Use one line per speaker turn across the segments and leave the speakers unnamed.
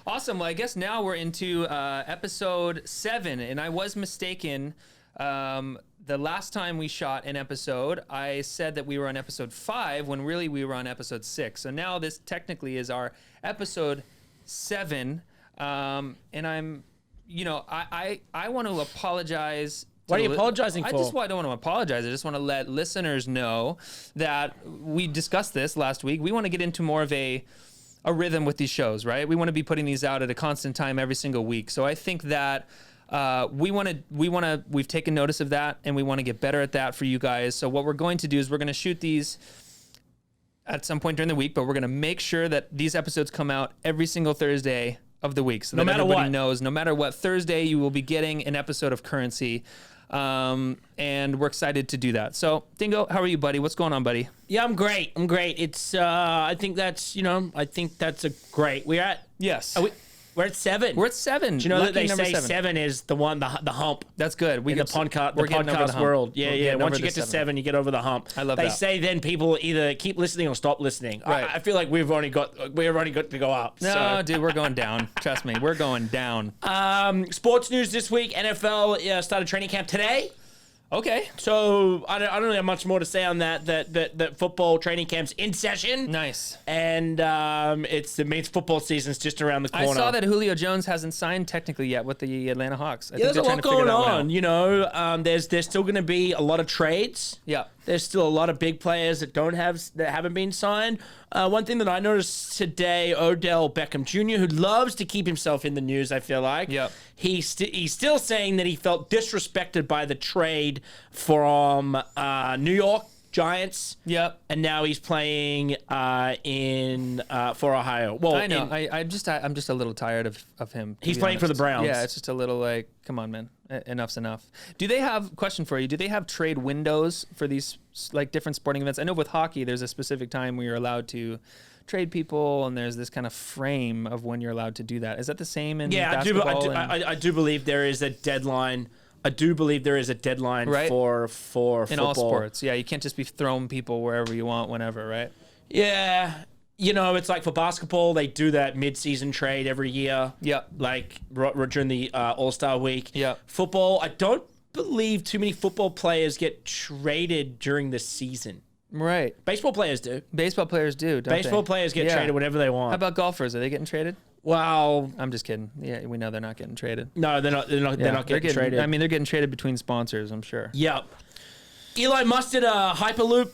Awesome. Well, I guess now we're into episode 7, and I was mistaken. The last time we shot an episode, I said that we were on episode 5 when really we were on episode 6. So now this technically is our episode 7. And I'm, I want to apologize.
What are you apologizing for?
I don't want to apologize. I just want to let listeners know that we discussed this last week. We want to get into more of a rhythm with these shows, right? We want to be putting these out at a constant time every single week. So I think that we've taken notice of that, and we want to get better at that for you guys. So what we're going to do is we're going to shoot these at some point during the week, but we're going to make sure that these episodes come out every single Thursday of the week, so that everybody knows, no matter what Thursday, you will be getting an episode of Currentcy. And we're excited to do that. So Dingo, how are you, buddy? What's going on, buddy?
Yeah, I'm great. It's I think that's a great.
Yes.
We're at 7.
We're at 7.
Do you know
Lucky
that they say
7.
7 is the hump?
That's good.
In the podcast world. Yeah. Once you get to 7, you get over the hump.
I love that.
They say then people either keep listening or stop listening.
Right.
I feel like we've only got to go up.
No, dude, we're going down. Trust me, we're going down.
Sports news this week. NFL started training camp today.
Okay.
So I don't have much more to say on that. That football training camp's in session.
Nice.
And it means football season's just around the corner.
I saw that Julio Jones hasn't signed technically yet with the Atlanta Hawks. I think
there's a lot going on. There's still going to be a lot of trades.
Yeah.
There's still a lot of big players that haven't been signed. One thing that I noticed today, Odell Beckham Jr., who loves to keep himself in the news, I feel like.
Yep.
He's still saying that he felt disrespected by the trade from New York Giants.
Yep.
And now he's playing for Ohio. Well,
I know. I'm just a little tired of him.
He's playing for the Browns.
Yeah, it's just a little like, come on, man. Enough's enough. Do they have, question for you, do they have trade windows for these like different sporting events? I know with hockey, there's a specific time where you're allowed to trade people, and there's this kind of frame of when you're allowed to do that. Is that the same in basketball?
I do believe there is a deadline. I do believe there is a deadline
right?
for football.
In all sports. Yeah, you can't just be throwing people wherever you want, whenever, right?
Yeah. It's like for basketball, they do that mid-season trade every year.
Yeah.
Like during the All-Star week.
Yeah.
Football, I don't believe too many football players get traded during the season.
Right.
Baseball players do.
Baseball players do, don't
Baseball players get traded whenever they want.
How about golfers? Are they getting traded?
Well,
I'm just kidding. Yeah, we know they're not getting traded.
No, they're not getting traded.
I mean, they're getting traded between sponsors, I'm sure.
Yep. Elon Musk did a Hyperloop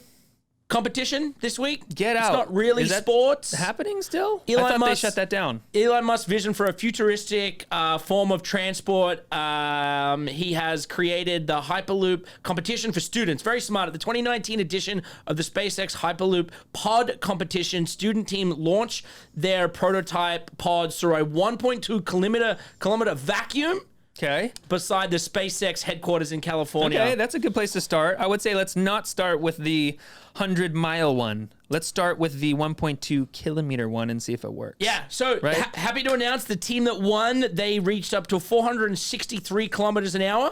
competition this week.
Get out.
It's not really sports.
Happening still?
Elon
I thought
Musk,
they shut that down.
Elon Musk's vision for a futuristic form of transport. He has created the Hyperloop competition for students. Very smart. At the 2019 edition of the SpaceX Hyperloop pod competition, student team launched their prototype pods through a 1.2 kilometer vacuum.
Okay.
Beside the SpaceX headquarters in California.
Okay, that's a good place to start. I would say let's not start with the 100-mile one. Let's start with the 1.2 kilometer one and see if it works.
Yeah, so
right?
Happy to announce the team that won, they reached up to 463 kilometers an hour.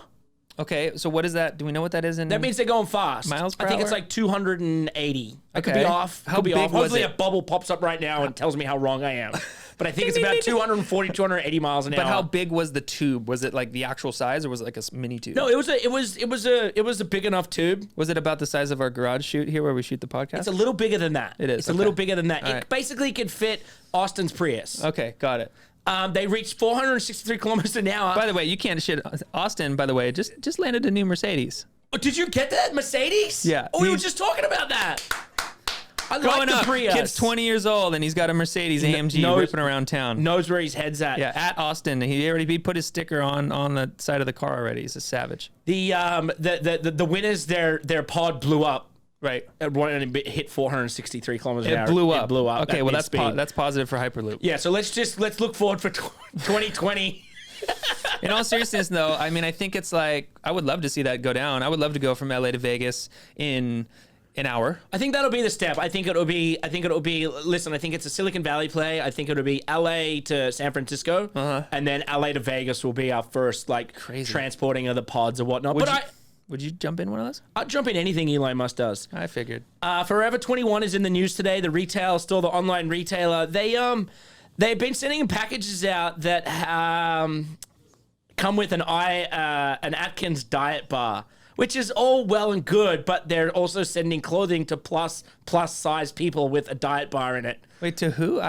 Okay, so what is that? Do we know what that is in?
That means they're going fast.
Miles per
hour? I think
hour?
it's like 280. I could
Okay.
be off.
How big was
Hopefully
it?
a bubble pops up right now and tells me how wrong I am. But I think it's about 240, 280 miles an hour.
But how big was the tube? Was it like the actual size, or was it like a mini tube?
No, it was a big enough tube.
Was it about the size of our garage shoot here where we shoot the podcast?
It's a little bigger than that.
It is.
It's a little bigger than that.
All
It
right.
basically could fit Austin's Prius.
Okay, got it.
They reached 463 kilometers an hour.
By the way, you can't shit. Austin, by the way, just landed a new Mercedes.
Oh, did you get that Mercedes?
Yeah.
Oh, we were just talking about that. I like
Growing
the
up,
Prius.
kid's 20 years old and he's got a Mercedes AMG ripping around town.
Knows where his head's at.
Yeah, at Austin. He put his sticker on the side of the car already. He's a savage.
The winners, their pod blew up.
Right.
And it hit 463 kilometers an hour.
It blew up.
It blew up.
Okay, well that's positive for Hyperloop.
Yeah, so let's look forward for 2020.
In all seriousness, though, I mean, I think it's like I would love to see that go down. I would love to go from LA to Vegas in an hour.
I think that'll be the step. I think it'll be. Listen, I think it's a Silicon Valley play. I think it'll be LA to San Francisco, and then LA to Vegas will be our first transporting of the pods or whatnot.
Would you jump in one of those?
I'd jump in anything Elon Musk does.
I figured.
Forever21 is in the news today. The online retailer. They've been sending packages out that come with an Atkins diet bar, which is all well and good, but they're also sending clothing to plus size people with a diet bar in it.
Wait, to who?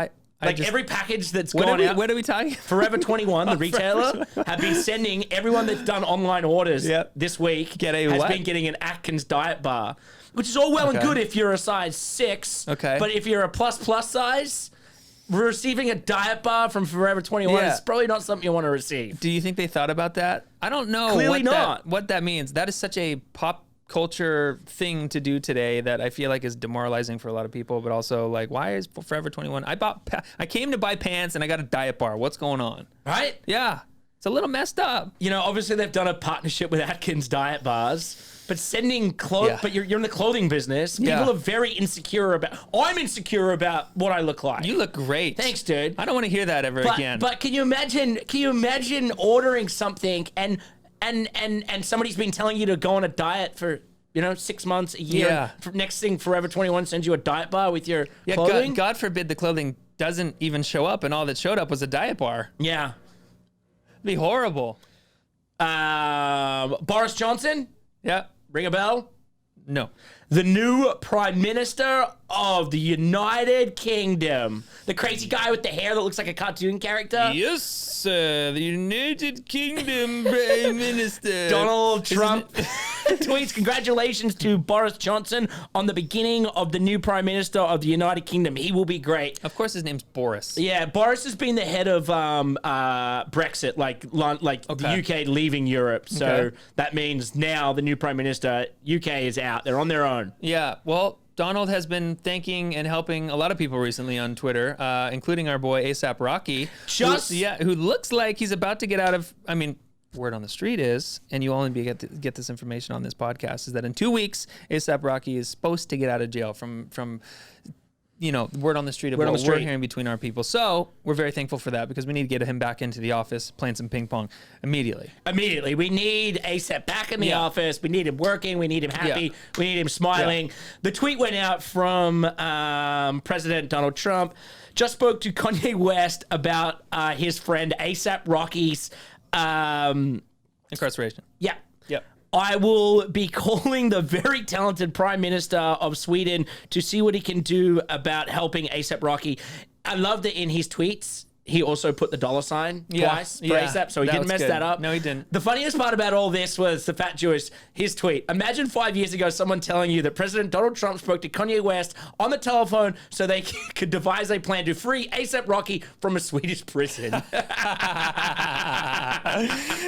Every package that's gone out.
What are we talking?
Forever21, the retailer, have been sending everyone that's done online orders this week been getting an Atkins diet bar, which is all well and good if you're a size 6.
Okay.
But if you're a plus size, receiving a diet bar from Forever21 is probably not something you want to receive.
Do you think they thought about that? I don't know.
Clearly not.
What that means. That is such a pop culture thing to do today that I feel like is demoralizing for a lot of people, but also like, why is Forever 21? I came to buy pants and I got a diet bar. What's going on?
Right?
Yeah. It's a little messed up.
You know, obviously they've done a partnership with Atkins diet bars, but sending clothes, but you're in the clothing business. People are very insecure I'm insecure about what I look like.
You look great.
Thanks, dude.
I don't want to hear that ever again.
But can you imagine ordering something and somebody's been telling you to go on a diet for 6 months, a year.
Yeah.
Next thing, Forever21 sends you a diet bar with your clothing.
God forbid the clothing doesn't even show up, and all that showed up was a diet bar.
Yeah,
it'd be horrible.
Boris Johnson.
Yeah.
Ring a bell?
No.
The new Prime Minister of the United Kingdom. The crazy guy with the hair that looks like a cartoon character.
Yes, sir. The United Kingdom Prime Minister.
Donald Trump tweets congratulations to Boris Johnson on the beginning of the new Prime Minister of the United Kingdom. He will be great.
Of course his name's Boris.
Yeah, Boris has been the head of Brexit, the UK leaving Europe. So that means now the new Prime Minister, UK is out. They're on their own.
Yeah, well, Donald has been thanking and helping a lot of people recently on Twitter, including our boy A$AP Rocky, who looks like he's about to get out of. I mean, word on the street is, and you only get this information on this podcast, is that in 2 weeks, A$AP Rocky is supposed to get out of jail from word on the street of what we're hearing between our people. So we're very thankful for that because we need to get him back into the office playing some ping pong immediately. We need A$AP back in the office. We need him working. We need him happy. Yeah. We need him smiling. Yeah. The tweet went out from President Donald Trump. Just spoke to Kanye West about his friend A$AP Rocky's incarceration.
Yeah.
Yep.
I will be calling the very talented Prime Minister of Sweden to see what he can do about helping A$AP Rocky. I love that in his tweets, he also put the $sign twice for A$AP, so he didn't mess that up.
No, he didn't.
The funniest part about all this was the Fat Jewish, his tweet. Imagine 5 years ago someone telling you that President Donald Trump spoke to Kanye West on the telephone so they could devise a plan to free A$AP Rocky from a Swedish prison.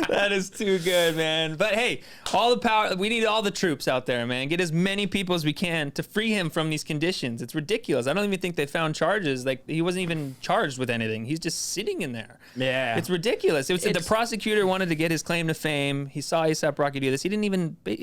That is too good, man. But hey, all the power, we need all the troops out there, man. Get as many people as we can to free him from these conditions. It's ridiculous. I don't even think they found charges. Like, he wasn't even charged with anything. He's just sitting in there.
Yeah.
It's ridiculous. The prosecutor wanted to get his claim to fame. He saw A$AP Rocky do this. He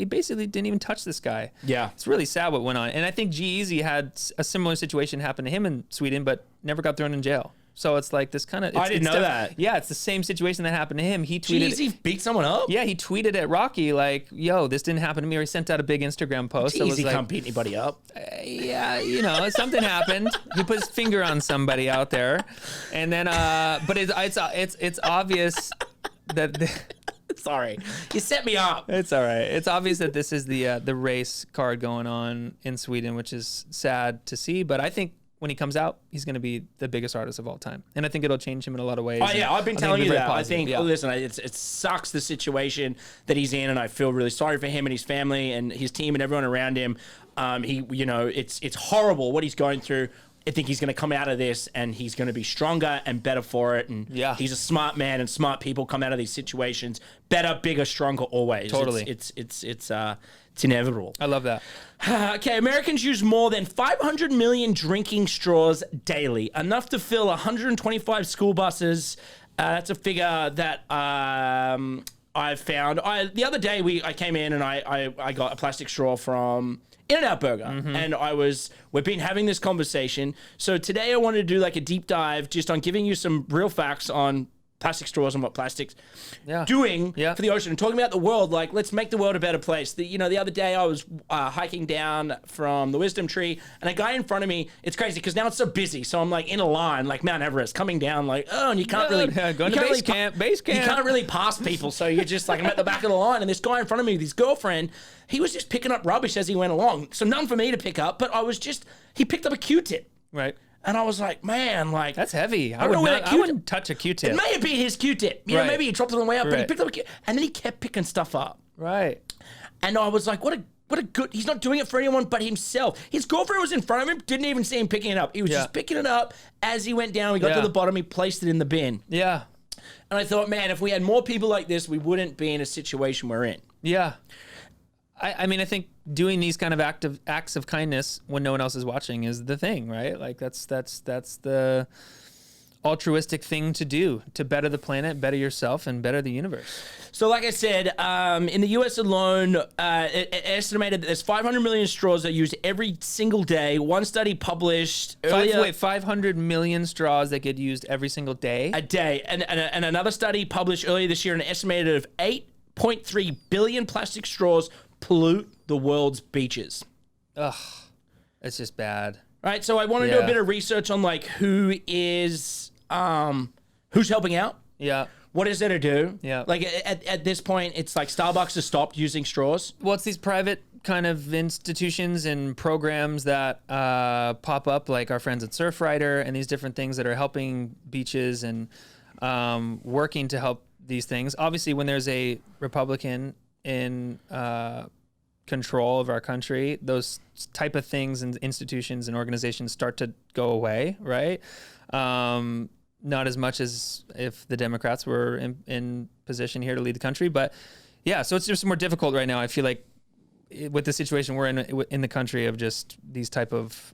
basically didn't even touch this guy.
Yeah.
It's really sad what went on. And I think G-Eazy had a similar situation happen to him in Sweden, but never got thrown in jail. So it's like this kind of...
I didn't know that.
Yeah, it's the same situation that happened to him. He tweeted...
G-Eazy beat someone up?
Yeah, he tweeted at Rocky like, yo, this didn't happen to me. Or he sent out a big Instagram post.
G-Eazy can't beat anybody up.
Yeah, something happened. He put his finger on somebody out there. And then, but it's obvious that...
Sorry, you set me up.
It's all right. It's obvious that this is the race card going on in Sweden, which is sad to see. But I think when he comes out, he's going to be the biggest artist of all time. And I think it'll change him in a lot of ways.
Oh, yeah, I've been telling you that. Positive. Listen, it sucks the situation that he's in, and I feel really sorry for him and his family and his team and everyone around him. It's horrible what he's going through. I think he's going to come out of this and he's going to be stronger and better for it. And he's a smart man, and smart people come out of these situations better, bigger, stronger always.
Totally.
It's inevitable.
I love that.
Okay, Americans use more than 500 million drinking straws daily, enough to fill 125 school buses. That's a figure that I've found. The other day I came in and I got a plastic straw from In-N-Out Burger, and we've been having this conversation. So today I wanted to do like a deep dive just on giving you some real facts on plastic straws and what plastic's
Yeah.
doing
Yeah.
for the ocean, and talking about the world, like, let's make the world a better place. The other day I was hiking down from the Wisdom Tree, and a guy in front of me, it's crazy because now it's so busy, so I'm like in a line like Mount Everest coming down, like, oh, and you can't really
going to base camp.
you can't really pass people, so you're just like, I'm at the back of the line, and this guy in front of me with his girlfriend, he was just picking up rubbish as he went along, so none for me to pick up, but he picked up a Q-tip.
Right.
And I was like, man, like...
That's heavy.
I
wouldn't touch a Q-tip.
It may have been his Q-tip. You know, maybe he dropped it on the way up, but he picked up a Q-tip. And then he kept picking stuff up.
Right.
And I was like, what a good... He's not doing it for anyone but himself. His girlfriend was in front of him, didn't even see him picking it up. He was just picking it up as he went down. We got to the bottom, he placed it in the bin.
Yeah.
And I thought, man, if we had more people like this, we wouldn't be in a situation we're in.
Yeah. I mean, I think doing these kind of acts of kindness when no one else is watching is the thing, right? Like that's the altruistic thing to do to better the planet, better yourself, and better the universe.
So like I said, in the US alone, it estimated that there's 500 million straws that are used every single day. One study published earlier...
500 million straws that get used every single day?
A day. And another study published earlier this year, an estimated of 8.3 billion plastic straws pollute the world's beaches.
Ugh, it's just bad.
Right, so I want to do a bit of research on like who's helping out.
Yeah.
What is there to do?
Yeah.
Like at this point, it's like Starbucks has stopped using straws.
Well, it's these private kind of institutions and programs that pop up, like our friends at Surfrider and these different things that are helping beaches and working to help these things. Obviously, when there's a Republican in control of our country, those type of things and institutions and organizations start to go away, right? Not as much as if the Democrats were in position here to lead the country, but yeah, so it's just more difficult right now. I feel like with the situation we're in the country of just these type of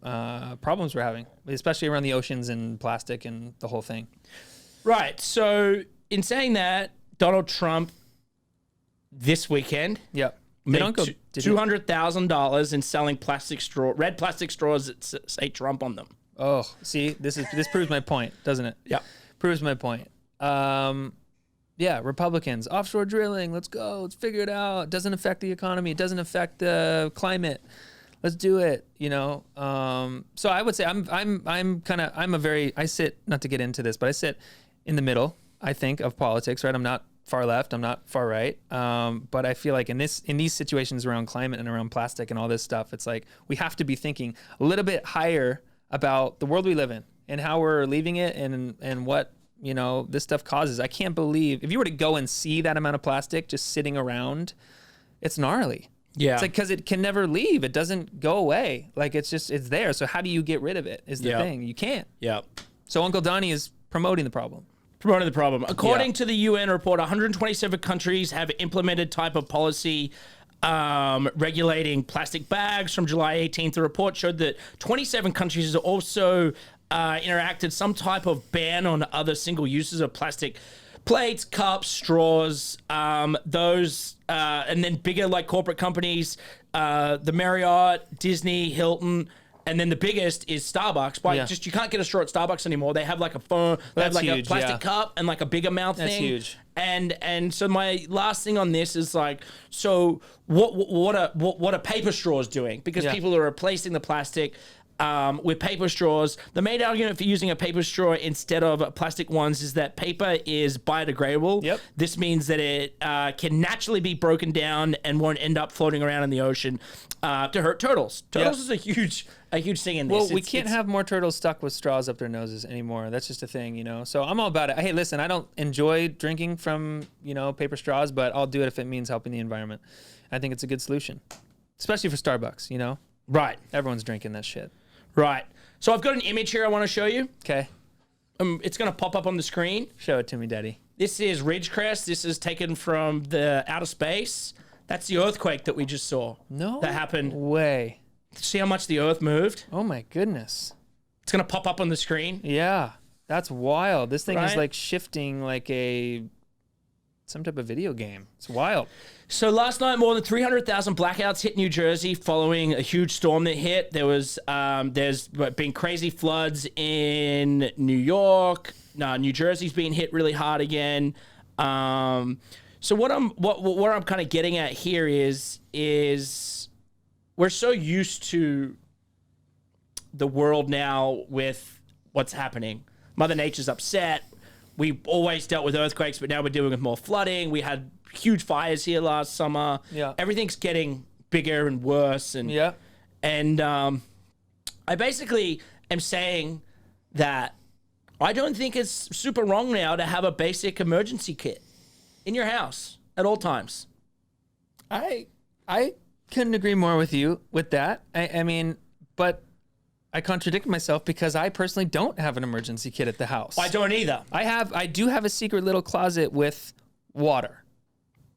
problems we're having, especially around the oceans and plastic and the whole thing.
Right. So in saying that, Donald Trump this weekend, made $200,000 in selling red plastic straws that say Trump on them.
Oh, see, this proves my point, doesn't it?
Yeah,
proves my point. Yeah, Republicans, offshore drilling, let's go, let's figure it out. It doesn't affect the economy, it doesn't affect the climate. Let's do it, you know. So I would say I sit, not to get into this, but I sit in the middle, I think, of politics, right? I'm not far left, I'm not far right. But I feel like in these situations around climate and around plastic and all this stuff, it's like we have to be thinking a little bit higher about the world we live in and how we're leaving it and what, you know, this stuff causes. I can't believe if you were to go and see that amount of plastic just sitting around, it's gnarly. Yeah. It's like, because it can never leave. It doesn't go away. Like it's there. So how do you get rid of it is the thing. You can't. Yeah. So Uncle Donnie is promoting the problem.
According to the UN report, 127 countries have implemented type of policy regulating plastic bags. From July 18th, the report showed that 27 countries have also enacted some type of ban on other single uses of plastic plates, cups, straws, and then bigger like corporate companies, the Marriott, Disney, Hilton. And then the biggest is Starbucks. You can't get a straw at Starbucks anymore. They have like a phone, they have like huge, a plastic cup and like a bigger mouth thing. That's huge. And so my last thing on this is like, so what are paper straws doing? Because people are replacing the plastic with paper straws. The main argument for using a paper straw instead of plastic ones is that paper is biodegradable. Yep. This means that it can naturally be broken down and won't end up floating around in the ocean to hurt turtles. Turtles is a huge thing in this.
Well, we can't have more turtles stuck with straws up their noses anymore. That's just a thing, you know? So I'm all about it. Hey, listen, I don't enjoy drinking from, paper straws, but I'll do it if it means helping the environment. I think it's a good solution, especially for Starbucks, you know?
Right.
Everyone's drinking that shit.
Right. So I've got an image here I want to show you.
Okay.
It's going to pop up on the screen.
Show it to me, Daddy.
This is Ridgecrest. This is taken from the outer space. That's the earthquake that we just saw.
No
that happened.
Way.
See how much the earth moved?
Oh my goodness.
It's going to pop up on the screen.
Yeah. That's wild. This thing is like shifting like a some type of video game. It's wild.
So last night, more than 300,000 blackouts hit New Jersey following a huge storm that hit. There's been crazy floods in New York. New Jersey's been hit really hard again. So what I'm kind of getting at here is we're so used to the world now with what's happening. Mother Nature's upset. We always dealt with earthquakes, but now we're dealing with more flooding. We had huge fires here last summer.
Yeah.
Everything's getting bigger and worse. And I basically am saying that I don't think it's super wrong now to have a basic emergency kit in your house at all times.
I couldn't agree more with you with that. I mean, but I contradict myself because I personally don't have an emergency kit at the house.
I don't either.
I do have a secret little closet with water.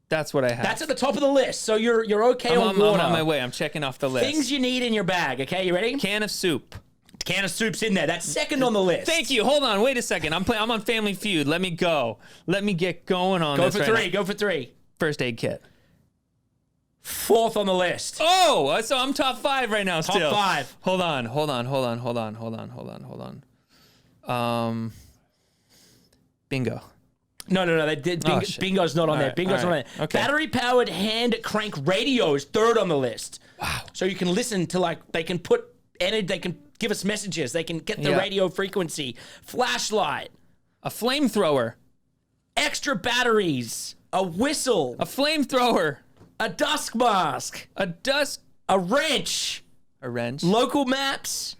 That's what I have.
That's at the top of the list. So you're okay on water.
I'm on my way. I'm checking off the list.
Things you need in your bag. Okay, you ready?
Can of soup.
Can of soup's in there. That's second on the list.
Thank you. Hold on. Wait a second. I'm on Family Feud. Let me go. Let me get going on this.
Go for three.
First aid kit.
Fourth on the list.
Oh, so I'm top 5 right now. Still.
Top 5.
Hold on. Bingo.
No. Bingo's not on there. Bingo's not on there.
Okay.
Battery-powered hand crank radio is third on the list.
Wow.
So you can listen to they can give us messages. They can get the radio frequency. Flashlight.
A flamethrower.
Extra batteries. A whistle.
A flamethrower.
A dusk mask. A wrench.
A wrench.
Local maps.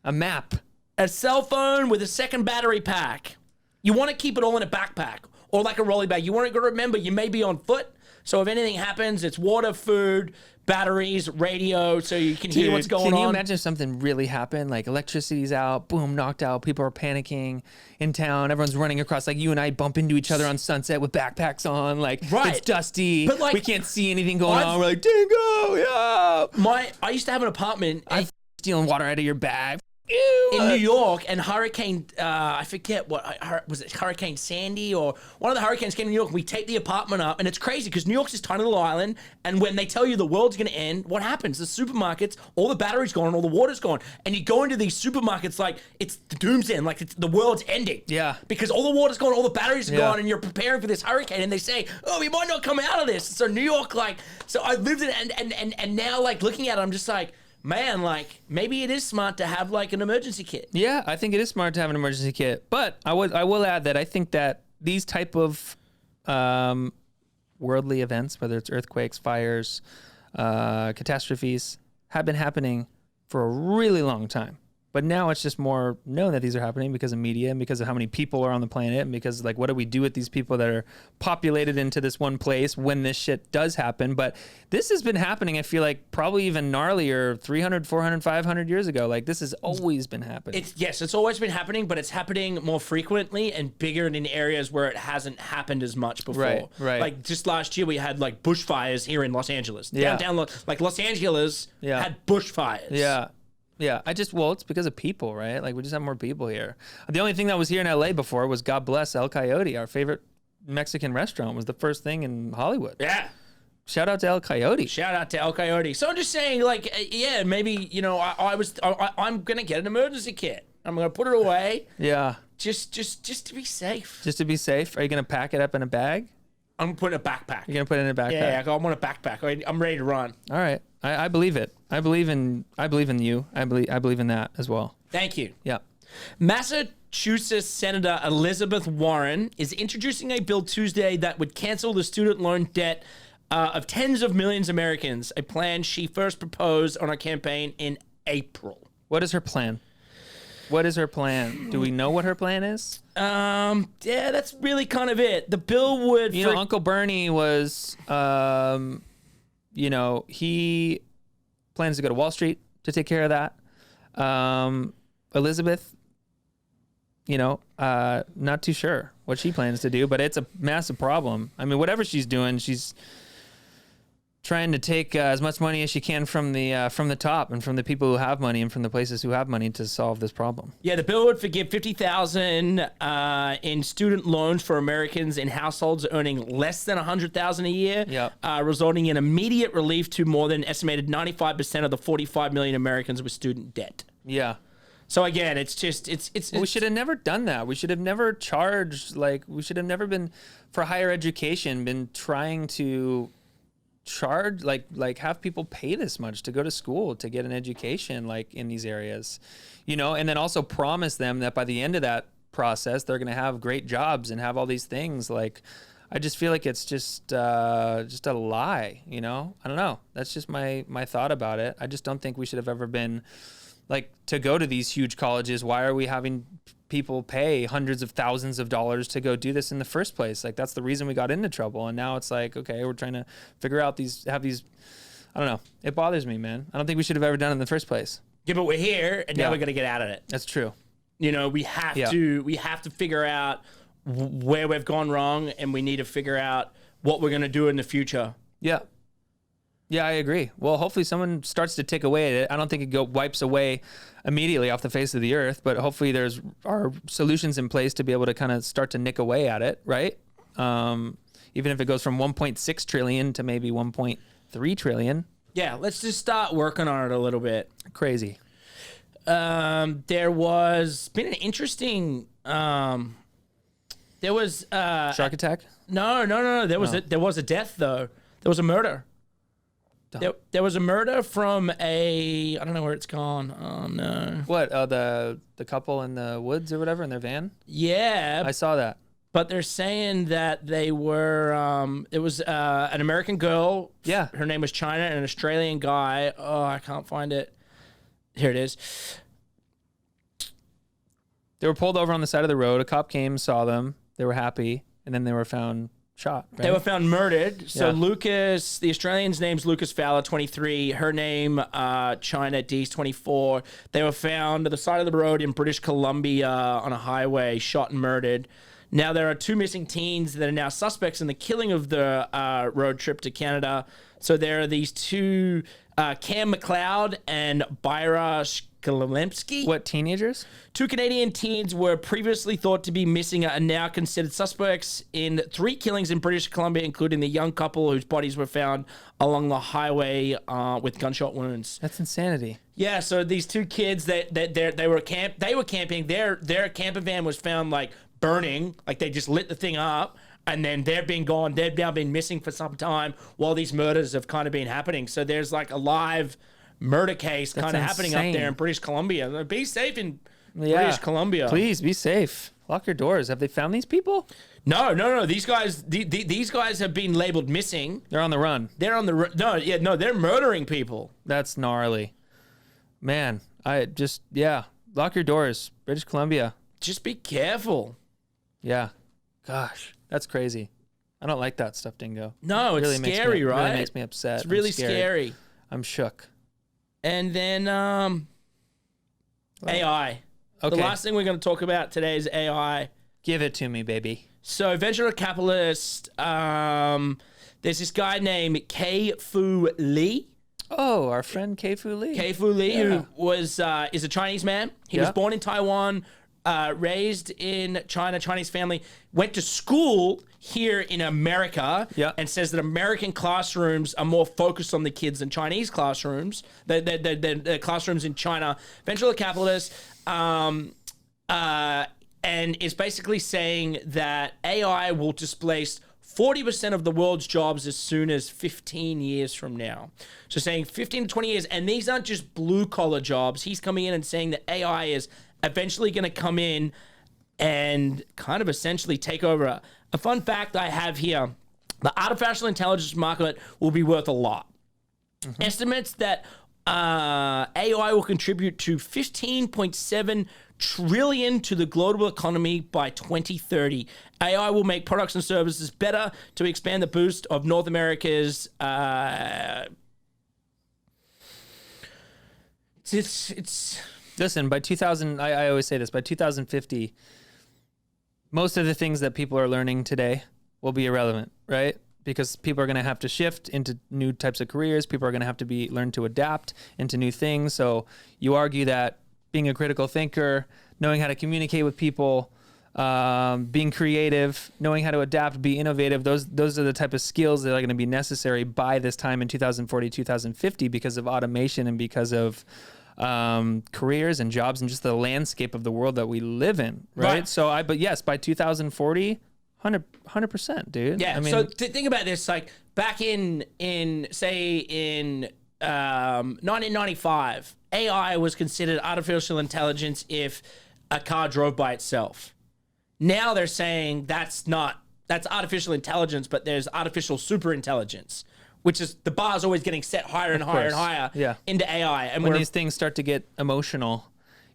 A map.
A cell phone with a second battery pack. You want to keep it all in a backpack or like a rolly bag. You want to remember you may be on foot. So if anything happens, it's water, food, batteries, radio, so you can hear what's going on.
Can you imagine if something really happened? Like electricity's out, boom, knocked out. People are panicking in town. Everyone's running across. Like you and I bump into each other on Sunset with backpacks on. Like it's dusty. But like, we can't see anything going on. We're like, Dingo, yeah.
I used to have an apartment.
I'm stealing water out of your bag.
In New York, and Hurricane, I forget was it Hurricane Sandy or one of the hurricanes came to New York. We take the apartment up, and it's crazy because New York's this tiny little island, and when they tell you the world's going to end, what happens? The supermarkets, all the battery's gone, all the water's gone, and you go into these supermarkets like it's the doom's end, like the world's ending.
Yeah.
Because all the water's gone, all the batteries are gone, and you're preparing for this hurricane, and they say, oh, we might not come out of this. So New York, so I lived in it, and now, looking at it, I'm just like, man, maybe it is smart to have an emergency kit.
Yeah, I think it is smart to have an emergency kit. But I will add that I think that these type of worldly events, whether it's earthquakes, fires, catastrophes, have been happening for a really long time. But now it's just more known that these are happening because of media and because of how many people are on the planet and because what do we do with these people that are populated into this one place when this shit does happen. But this has been happening, I feel like, probably even gnarlier 300, 400, 500 years ago. This has always been happening.
It's always been happening, but it's happening more frequently and bigger in areas where it hasn't happened as much before.
Right.
Just last year we had bushfires here in Los Angeles. Downtown, Los Angeles had bushfires.
Yeah. Yeah, it's because of people, right? We just have more people here. The only thing that was here in LA before was God Bless El Coyote, our favorite Mexican restaurant, was the first thing in Hollywood.
Yeah.
Shout out to El Coyote.
Shout out to El Coyote. So I'm just saying, maybe, I'm going to get an emergency kit. I'm going to put it away.
Yeah.
Just to be safe.
Just to be safe? Are you going to pack it up in a bag?
I'm going to put it in a backpack.
You're going to put it in a backpack?
Yeah, I want a backpack. I'm ready to run.
All right. I believe it. I believe in you. I believe in that as well.
Thank you.
Yeah.
Massachusetts Senator Elizabeth Warren is introducing a bill Tuesday that would cancel the student loan debt of tens of millions of Americans, a plan she first proposed on her campaign in April.
What is her plan? Do we know what her plan is?
Yeah, that's really kind of it. The bill would...
Uncle Bernie was... he plans to go to Wall Street to take care of that. Elizabeth, not too sure what she plans to do, but it's a massive problem. I mean, whatever she's doing, trying to take as much money as she can from the top and from the people who have money and from the places who have money to solve this problem.
Yeah, the bill would forgive $50,000 in student loans for Americans in households earning less than $100,000 a year,
Yep.
Resulting in immediate relief to more than estimated 95% of the 45 million Americans with student debt.
Yeah.
So again, it's just
We should have never done that. We should have never charged, like, we should have never been, for higher education, been trying to charge, like have people pay this much to go to school, to get an education, like, in these areas, you know, and then also promise them that by the end of that process, they're going to have great jobs and have all these things. Like, I just feel like it's just a lie, you know? I don't know. That's just my thought about it. I just don't think we should have ever been, like, to go to these huge colleges. Why are we having people pay hundreds of thousands of dollars to go do this in the first place? Like, that's the reason we got into trouble. And now it's like, okay, we're trying to figure out have these, I don't know. It bothers me, man. I don't think we should have ever done it in the first place.
Yeah, but we're here, and now we're gonna get out of it.
That's true.
You know, we have to figure out where we've gone wrong, and we need to figure out what we're gonna do in the future.
Yeah. Yeah, I agree. Well, hopefully someone starts to take away at it. I don't think it wipes away immediately off the face of the earth, but hopefully there's our solutions in place to be able to kind of start to nick away at it, right? Even if it goes from 1.6 trillion to maybe 1.3 trillion.
Yeah, let's just start working on it a little bit.
Crazy.
There was been an interesting. There was
Shark attack?
No. There was a death though. There was a murder. There was a murder from I don't know where it's gone. Oh no.
What? The couple in the woods or whatever in their van?
Yeah.
I saw that.
But they're saying that they were, it was an American girl.
Yeah.
Her name was China, and an Australian guy. Oh, I can't find it. Here it is.
They were pulled over on the side of the road. A cop came, saw them. They were happy, and then they were found shot. Right?
They were found murdered. So
Yeah.
Lucas, the Australian's name's Lucas Fowler, 23. Her name, China, D's 24. They were found at the side of the road in British Columbia on a highway, shot and murdered. Now, there are 2 missing teens that are now suspects in the killing of the road trip to Canada. So there are these 2, Cam McLeod and Byra Shkalemski.
What, teenagers?
2 Canadian teens were previously thought to be missing and are now considered suspects in 3 killings in British Columbia, including the young couple whose bodies were found along the highway with gunshot wounds.
That's insanity.
Yeah, so these 2 kids, they were camping. Their camper van was found, like, burning, like they just lit the thing up, and then they've been gone. They've now been missing for some time while these murders have kind of been happening. So there's like a live murder case kind of happening up there in British Columbia. Be safe in British Columbia.
Please be safe. Lock your doors. Have they found these people?
No. These guys have been labeled missing.
They're on the run.
They're on the they're murdering people.
That's gnarly. Man, lock your doors. British Columbia.
Just be careful.
Yeah. Gosh, that's crazy. I don't like that stuff, Dingo.
No, it's
really
scary, right?
It really makes me upset.
It's really scary.
I'm shook.
And then AI.
Okay.
The last thing we're going to talk about today is AI.
Give it to me, baby.
So venture capitalist, there's this guy named Kai-Fu Lee.
Oh, our friend Kai-Fu Lee.
Kai-Fu Lee, who is a Chinese man. He was born in Taiwan, raised in China, Chinese family, went to school here in America, and says that American classrooms are more focused on the kids than Chinese classrooms, the classrooms in China. Venture capitalist, and is basically saying that AI will displace 40% of the world's jobs as soon as 15 years from now. So saying 15 to 20 years, and these aren't just blue collar jobs. He's coming in and saying that AI is eventually going to come in and kind of essentially take over. A fun fact I have here, the artificial intelligence market will be worth a lot. Mm-hmm. Estimates that AI will contribute to 15.7 trillion to the global economy by 2030. AI will make products and services better to expand the boost of North America's
Listen, by 2000, I always say this, by 2050, most of the things that people are learning today will be irrelevant, right? because people are going to have to shift into new types of careers. People are going to have to learn to adapt into new things. So you argue that being a critical thinker, knowing how to communicate with people, being creative, knowing how to adapt, be innovative, those are the type of skills that are going to be necessary by this time in 2040, 2050 because of automation and because of careers and jobs and just the landscape of the world that we live in, right? So but yes, by 2040, 100%, dude.
Yeah.
I mean,
so think about this, like back in 1995, AI was considered artificial intelligence if a car drove by itself. Now they're saying that's artificial intelligence, but there's artificial super intelligence, which is the bar is always getting set higher and higher and higher into AI. And
when these things start to get emotional,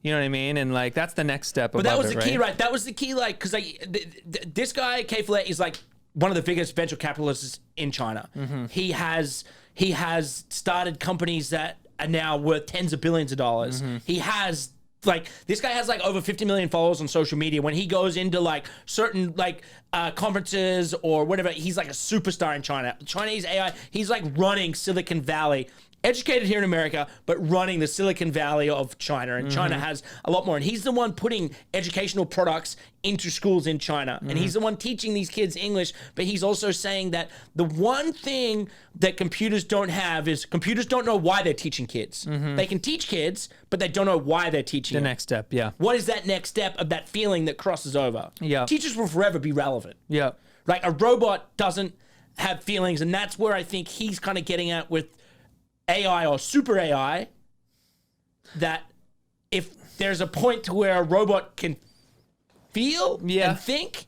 you know what I mean? And like, that's the next step.
But that was the key, right? That was the key, like, because this guy, K4, is like one of the biggest venture capitalists in China. He has started companies that are now worth tens of billions of dollars. He has, like, this guy has like over 50 million followers on social media. When he goes into like certain like conferences or whatever, he's like a superstar in China. Chinese AI, he's like running Silicon Valley. Educated here in America, but running the Silicon Valley of China. And China has a lot more. And he's the one putting educational products into schools in China. And he's the one teaching these kids English. But he's also saying that the one thing that computers don't have is computers don't know why they're teaching kids. They can teach kids, but they don't know why they're teaching
the
them.
next step, yeah.
What is that next step of that feeling that crosses over?
Yeah.
Teachers will forever be relevant.
Yeah.
Like a robot doesn't have feelings. And that's where I think he's kind of getting at with AI or super AI, that if there's a point to where a robot can feel and think.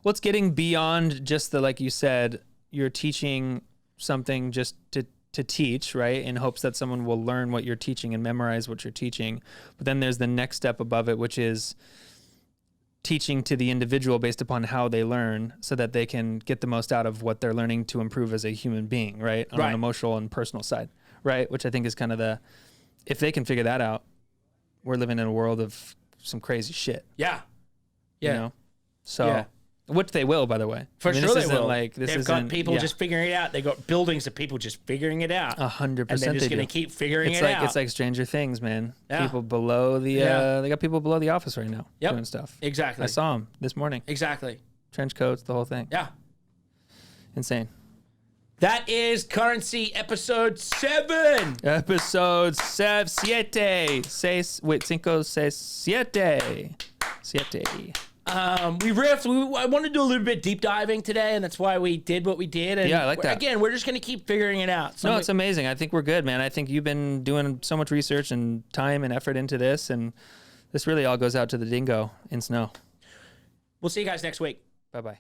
Well, it's getting beyond just the, like you said, you're teaching something just to teach, right? In hopes that someone will learn what you're teaching and memorize what you're teaching. But then there's the next step above it, which is teaching to the individual based upon how they learn so that they can get the most out of what they're learning to improve as a human being, right? On an emotional and personal side, right? Which I think is kind of if they can figure that out, we're living in a world of some crazy shit.
Yeah.
You know? So, which they will, by the way.
For sure they will.
They've
got people just figuring it out. They've got buildings of people just figuring it out.
100%
And they're just going to keep figuring it out.
It's like Stranger Things, man. People below they got people below the office right now doing stuff.
Exactly.
I saw them this morning.
Exactly.
Trench coats, the whole thing.
Yeah.
Insane.
That is Currentcy episode 7.
Episode 7. Cinco, seis, siete. Siete.
We riffed. I wanted to do a little bit deep diving today, and that's why we did what we did. And
yeah, I like that.
Again, we're just going to keep figuring it out.
No, it's amazing. I think we're good, man. I think you've been doing so much research and time and effort into this, and this really all goes out to the dingo in snow.
We'll see you guys next week.
Bye-bye.